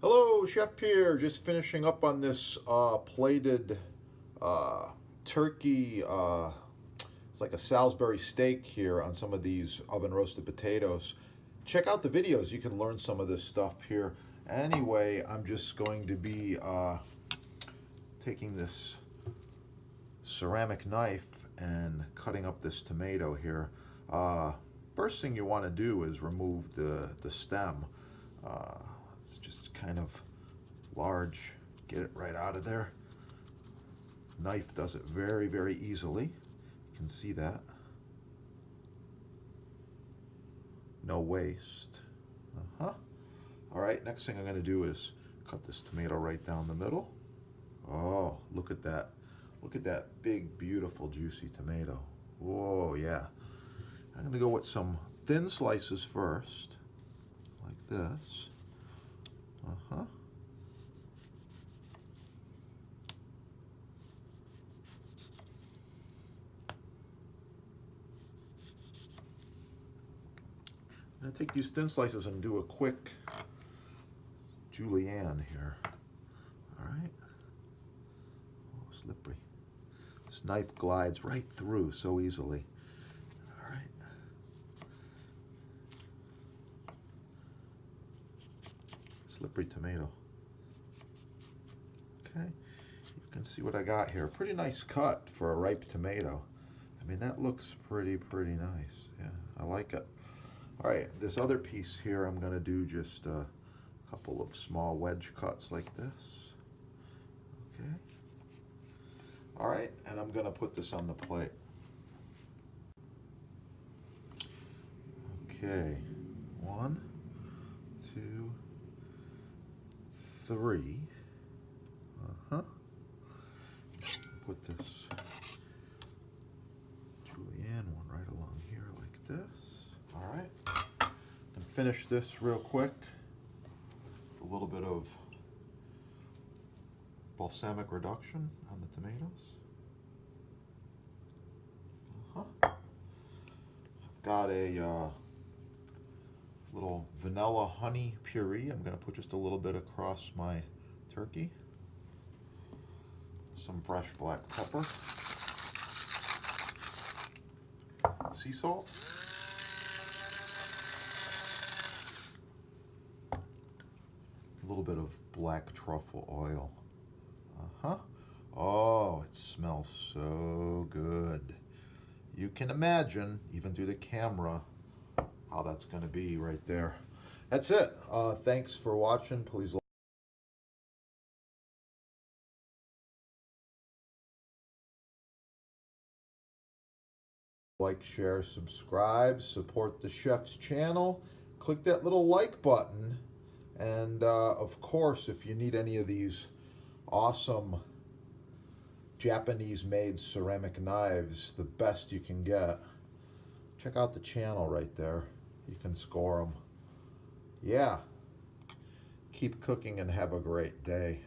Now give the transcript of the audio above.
Hello, Chef here. Just finishing up on this plated turkey. It's like a Salisbury steak here on some of these oven roasted potatoes. Check out the videos. You can learn some of this stuff here. Anyway, I'm just going to be taking this ceramic knife and cutting up this tomato here. First thing you want to do is remove the stem. It's just kind of large. Get it right out of there. Knife does it very, very easily. You can see that. No waste. All right, next thing I'm going to do is cut this tomato right down the middle. Oh, look at that. Look at that big, beautiful, juicy tomato. Whoa, yeah. I'm going to go with some thin slices first, like this. I'm going to take these thin slices and do a quick julienne here. All right. Oh, slippery. This knife glides right through so easily. All right. Slippery tomato. Okay. You can see what I got here. Pretty nice cut for a ripe tomato. I mean, that looks pretty nice. Yeah, I like it. All right, this other piece here, I'm gonna do just a couple of small wedge cuts like this. Okay. All right, and I'm gonna put this on the plate. Okay, 1, 2, 3. Put this julienne one right along here like this. All right, and finish this real quick. A little bit of balsamic reduction on the tomatoes. I've got a little vanilla honey puree. I'm going to put just a little bit across my turkey. Some fresh black pepper. Sea salt. A little bit of black truffle oil. Oh, it smells so good. You can imagine, even through the camera, how that's going to be right there. That's it. Thanks for watching. Please like, share, subscribe, support the chef's channel. Click that little like button. And of course, if you need any of these awesome Japanese-made ceramic knives, the best you can get, check out the channel right there. You can score them. Yeah. Keep cooking and have a great day.